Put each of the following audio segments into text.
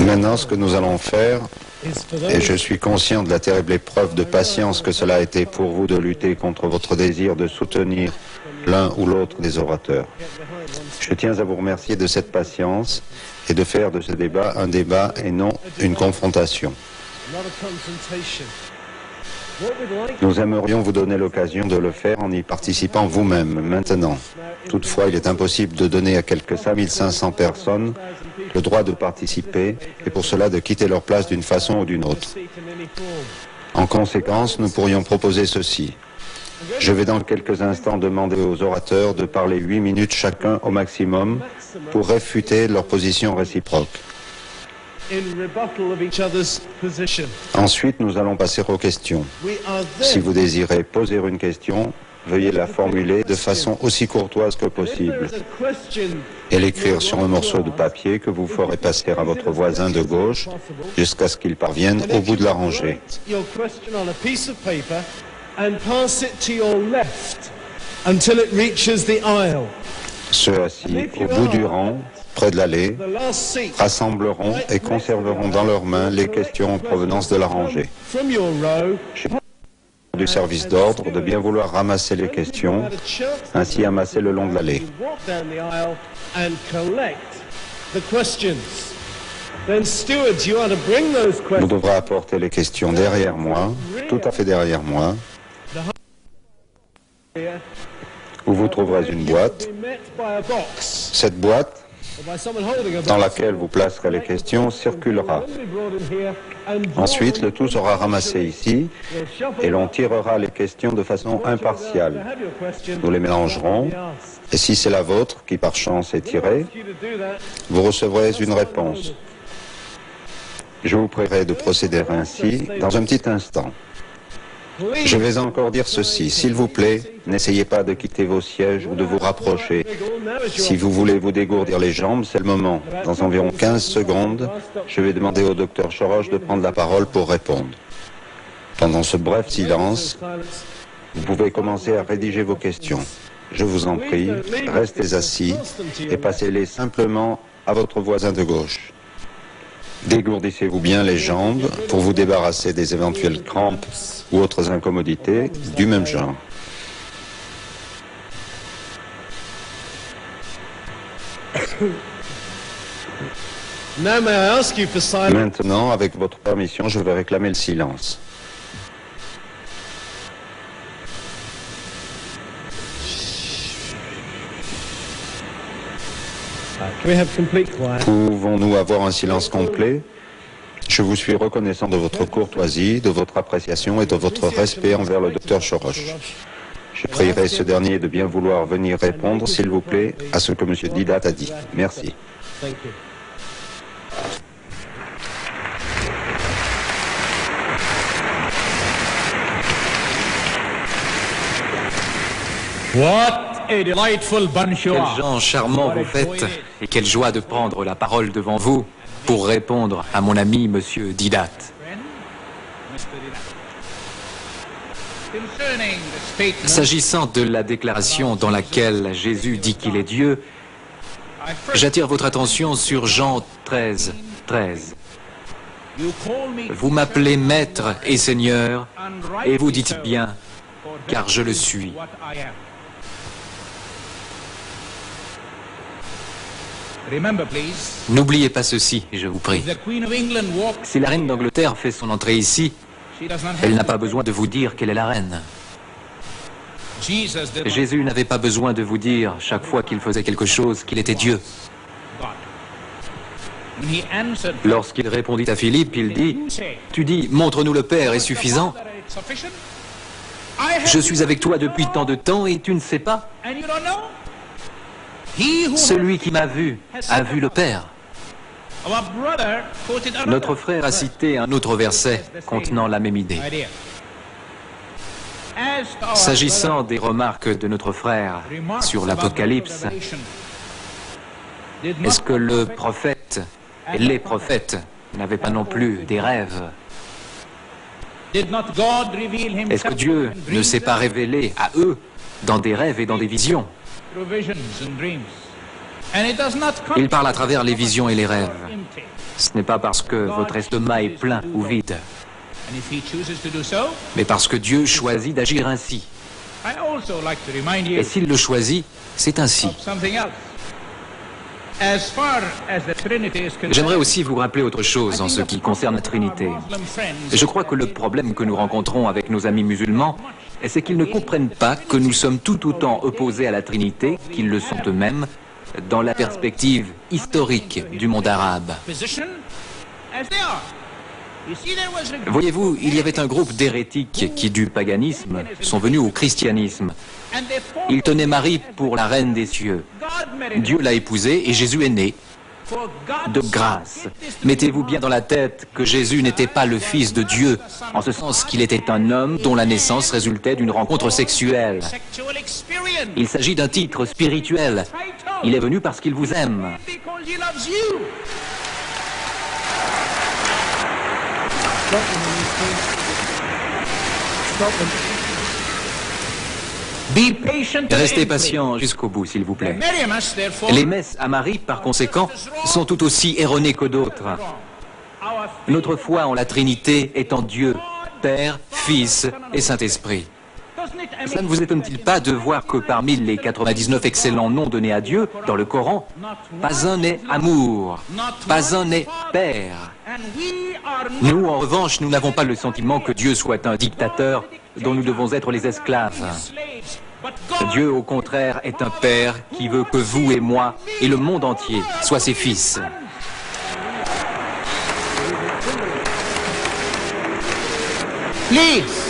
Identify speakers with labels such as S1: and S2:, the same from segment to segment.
S1: Maintenant, ce que nous allons faire, et je suis conscient de la terrible épreuve de patience que cela a été pour vous de lutter contre votre désir de soutenir l'un ou l'autre des orateurs. Je tiens à vous remercier de cette patience et de faire de ce débat un débat et non une confrontation. Nous aimerions vous donner l'occasion de le faire en y participant vous-même, maintenant. Toutefois, il est impossible de donner à quelques 5500 personnes le droit de participer et pour cela de quitter leur place d'une façon ou d'une autre. En conséquence, nous pourrions proposer ceci. Je vais dans quelques instants demander aux orateurs de parler 8 minutes chacun au maximum pour réfuter leur position réciproque. Ensuite, nous allons passer aux questions. Si vous désirez poser une question, veuillez la formuler de façon aussi courtoise que possible et l'écrire sur un morceau de papier que vous ferez passer à votre voisin de gauche jusqu'à ce qu'il parvienne au bout de la rangée. Ceux assis au bout du rang, près de l'allée, rassembleront et conserveront dans leurs mains les questions en provenance de la rangée. Du service d'ordre de bien vouloir ramasser les questions, ainsi amasser le long de l'allée. Vous devrez apporter les questions derrière moi, tout à fait derrière moi, où vous trouverez une boîte. Cette boîte, dans laquelle vous placerez les questions, circulera. Ensuite, le tout sera ramassé ici et l'on tirera les questions de façon impartiale. Nous les mélangerons et si c'est la vôtre qui par chance est tirée, vous recevrez une réponse. Je vous prierai de procéder ainsi dans un petit instant. Je vais encore dire ceci, s'il vous plaît, n'essayez pas de quitter vos sièges ou de vous rapprocher. Si vous voulez vous dégourdir les jambes, c'est le moment. Dans environ 15 secondes, je vais demander au docteur Choroche de prendre la parole pour répondre. Pendant ce bref silence, vous pouvez commencer à rédiger vos questions. Je vous en prie, restez assis et passez-les simplement à votre voisin de gauche. Dégourdissez-vous bien les jambes pour vous débarrasser des éventuelles crampes ou autres incommodités du même genre. Maintenant, avec votre permission, je vais réclamer le silence. Pouvons-nous avoir un silence complet? Je vous suis reconnaissant de votre courtoisie, de votre appréciation et de votre respect envers le docteur Choroche. Je prierai ce dernier de bien vouloir venir répondre, s'il vous plaît, à ce que M. Didat a dit. Merci.
S2: Quels gens charmants vous faites et quelle joie de prendre la parole devant vous pour répondre à mon ami Monsieur Didat. S'agissant de la déclaration dans laquelle Jésus dit qu'il est Dieu, j'attire votre attention sur Jean 13, 13. Vous m'appelez Maître et Seigneur, et vous dites bien, car je le suis. N'oubliez pas ceci, je vous prie. Si la reine d'Angleterre fait son entrée ici, elle n'a pas besoin de vous dire qu'elle est la reine. Jésus n'avait pas besoin de vous dire, chaque fois qu'il faisait quelque chose, qu'il était Dieu. Lorsqu'il répondit à Philippe, il dit, « Tu dis, montre-nous le Père est suffisant. Je suis avec toi depuis tant de temps et tu ne sais pas. Celui qui m'a vu a vu le Père. » Notre frère a cité un autre verset contenant la même idée. S'agissant des remarques de notre frère sur l'Apocalypse, est-ce que le prophète et les prophètes n'avaient pas non plus des rêves? Est-ce que Dieu ne s'est pas révélé à eux dans des rêves et dans des visions? Il parle à travers les visions et les rêves. Ce n'est pas parce que votre estomac est plein ou vide, mais parce que Dieu choisit d'agir ainsi. Et s'il le choisit, c'est ainsi. J'aimerais aussi vous rappeler autre chose en ce qui concerne la Trinité. Je crois que le problème que nous rencontrons avec nos amis musulmans, c'est qu'ils ne comprennent pas que nous sommes tout autant opposés à la Trinité qu'ils le sont eux-mêmes dans la perspective historique du monde arabe. Voyez-vous, il y avait un groupe d'hérétiques qui, du paganisme, sont venus au christianisme. Ils tenaient Marie pour la reine des cieux. Dieu l'a épousée et Jésus est né. De grâce. Mettez-vous bien dans la tête que Jésus n'était pas le Fils de Dieu, en ce sens qu'il était un homme dont la naissance résultait d'une rencontre sexuelle. Il s'agit d'un titre spirituel. Il est venu parce qu'il vous aime. Restez patient jusqu'au bout, s'il vous plaît. Les messes à Marie, par conséquent, sont tout aussi erronées que d'autres. Notre foi en la Trinité est en Dieu, Père, Fils et Saint-Esprit. Cela ne vous étonne-t-il pas de voir que parmi les 99 excellents noms donnés à Dieu dans le Coran, pas un n'est amour, pas un n'est Père. Nous, en revanche, nous n'avons pas le sentiment que Dieu soit un dictateur dont nous devons être les esclaves. Dieu, au contraire, est un Père qui veut que vous et moi et le monde entier soient ses fils.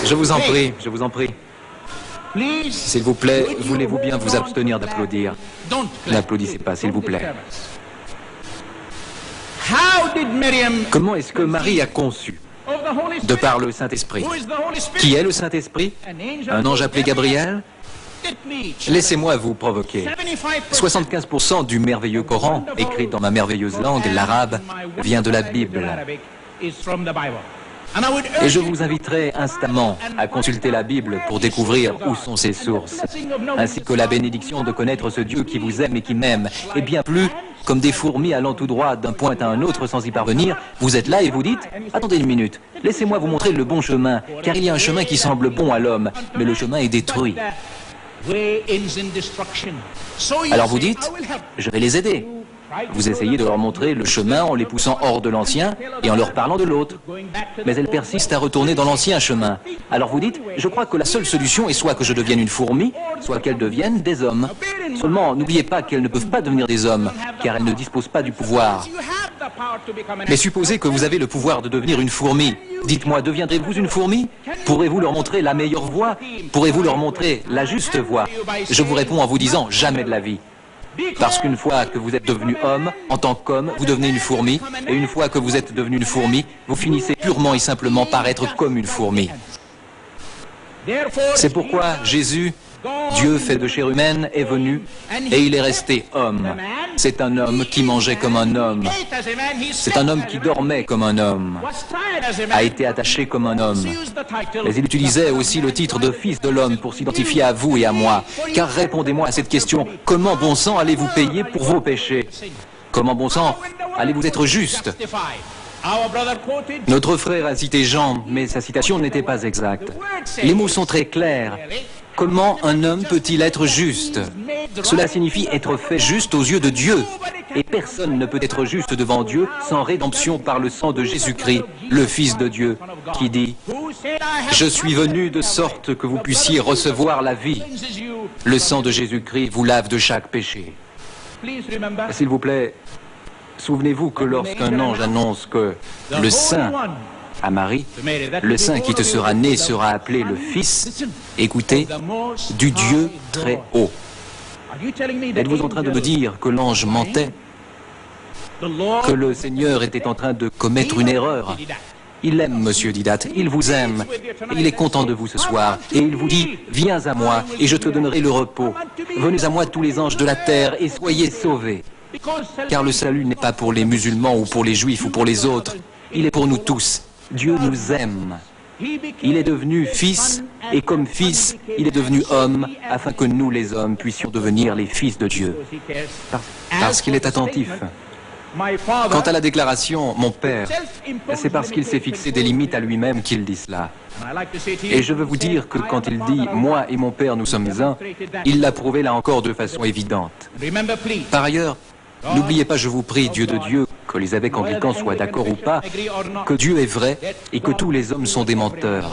S2: Je vous en prie, je vous en prie. S'il vous plaît, voulez-vous bien vous abstenir d'applaudir? N'applaudissez pas, s'il vous plaît. Comment est-ce que Marie a conçu? De par le Saint-Esprit. Qui est le Saint-Esprit? Un ange appelé Gabriel? Laissez-moi vous provoquer. 75% du merveilleux Coran, écrit dans ma merveilleuse langue, l'arabe, vient de la Bible. Et je vous inviterai instamment à consulter la Bible pour découvrir où sont ses sources, ainsi que la bénédiction de connaître ce Dieu qui vous aime et qui m'aime, et bien plus, comme des fourmis allant tout droit d'un point à un autre sans y parvenir, vous êtes là et vous dites « Attendez une minute, laissez-moi vous montrer le bon chemin, car il y a un chemin qui semble bon à l'homme, mais le chemin est détruit. » Alors vous dites « Je vais les aider. » Vous essayez de leur montrer le chemin en les poussant hors de l'ancien et en leur parlant de l'autre. Mais elles persistent à retourner dans l'ancien chemin. Alors vous dites, je crois que la seule solution est soit que je devienne une fourmi, soit qu'elles deviennent des hommes. Seulement, n'oubliez pas qu'elles ne peuvent pas devenir des hommes, car elles ne disposent pas du pouvoir. Mais supposez que vous avez le pouvoir de devenir une fourmi. Dites-moi, deviendrez-vous une fourmi? Pourrez-vous leur montrer la meilleure voie? Pourrez-vous leur montrer la juste voie? Je vous réponds en vous disant, jamais de la vie. Parce qu'une fois que vous êtes devenu homme, en tant qu'homme, vous devenez une fourmi, et une fois que vous êtes devenu une fourmi, vous finissez purement et simplement par être comme une fourmi. C'est pourquoi Jésus, Dieu fait de chair humaine, est venu, et il est resté homme. C'est un homme qui mangeait comme un homme. C'est un homme qui dormait comme un homme, a été attaché comme un homme. Mais il utilisait aussi le titre de fils de l'homme pour s'identifier à vous et à moi. Car répondez-moi à cette question, comment bon sang allez-vous payer pour vos péchés? Comment bon sang allez-vous être juste? Notre frère a cité Jean, mais sa citation n'était pas exacte. Les mots sont très clairs. Comment un homme peut-il être juste? Cela signifie être fait juste aux yeux de Dieu. Et personne ne peut être juste devant Dieu sans rédemption par le sang de Jésus-Christ, le Fils de Dieu, qui dit « Je suis venu de sorte que vous puissiez recevoir la vie. Le sang de Jésus-Christ vous lave de chaque péché. » S'il vous plaît, souvenez-vous que lorsqu'un ange annonce que le Saint à Marie, le Saint qui te sera né sera appelé le Fils, écoutez, du Dieu très haut. Êtes-vous en train de me dire que l'ange mentait? Que le Seigneur était en train de commettre une erreur? Il aime Monsieur Didat, il vous aime, et il est content de vous ce soir, et il vous dit, viens à moi, et je te donnerai le repos. Venez à moi tous les anges de la terre, et soyez sauvés. Car le salut n'est pas pour les musulmans, ou pour les juifs, ou pour les autres, il est pour nous tous. Dieu nous aime. Il est devenu fils, et comme fils, il est devenu homme, afin que nous, les hommes, puissions devenir les fils de Dieu. Parce qu'il est attentif. Quant à la déclaration « mon Père », c'est parce qu'il s'est fixé des limites à lui-même qu'il dit cela. Et je veux vous dire que quand il dit « moi et mon Père, nous sommes un », il l'a prouvé là encore de façon évidente. Par ailleurs, n'oubliez pas, je vous prie, Dieu de Dieu, que les évêques anglicans soient d'accord ou pas, que Dieu est vrai et que tous les hommes sont des menteurs.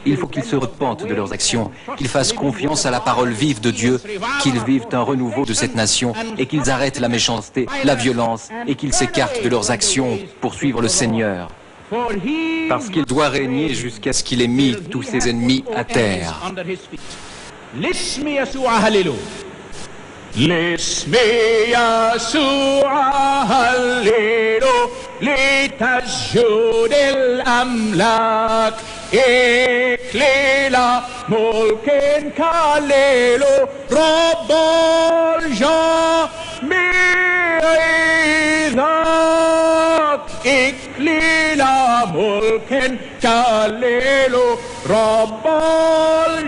S2: Il faut qu'ils se repentent de leurs actions, qu'ils fassent confiance à la parole vive de Dieu, qu'ils vivent un renouveau de cette nation et qu'ils arrêtent la méchanceté, la violence et qu'ils s'écartent de leurs actions pour suivre le Seigneur. Parce qu'il doit régner jusqu'à ce qu'il ait mis tous ses ennemis à terre.
S3: L'ismi Yasua Hallelu litasjud al-amlak iklela mulkin kalelu rabbal jami'izak iklela mulkin kalelu rabbal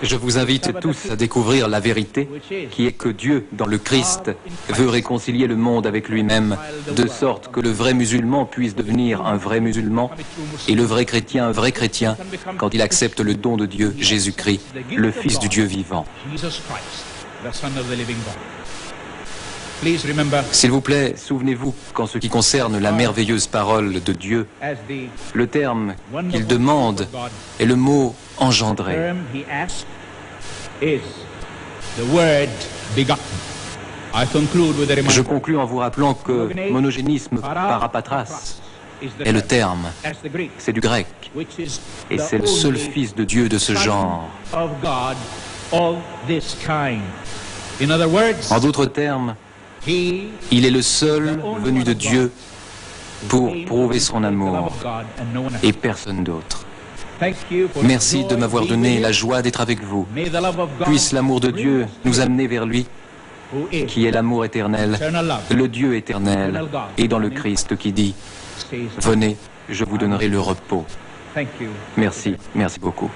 S2: Je vous invite tous à découvrir la vérité, qui est que Dieu, dans le Christ, veut réconcilier le monde avec lui-même, de sorte que le vrai musulman puisse devenir un vrai musulman, et le vrai chrétien un vrai chrétien, quand il accepte le don de Dieu, Jésus-Christ, le Fils du Dieu vivant. S'il vous plaît, souvenez-vous qu'en ce qui concerne la merveilleuse parole de Dieu, le terme qu'il demande est le mot « engendré ». Je conclus en vous rappelant que monogénisme parapatras est le terme, c'est du grec, et c'est le seul Fils de Dieu de ce genre. En d'autres termes, il est le seul venu de Dieu pour prouver son amour et personne d'autre. Merci de m'avoir donné la joie d'être avec vous. Puisse l'amour de Dieu nous amener vers lui, qui est l'amour éternel, le Dieu éternel, et dans le Christ qui dit « Venez, je vous donnerai le repos ». Merci, merci beaucoup.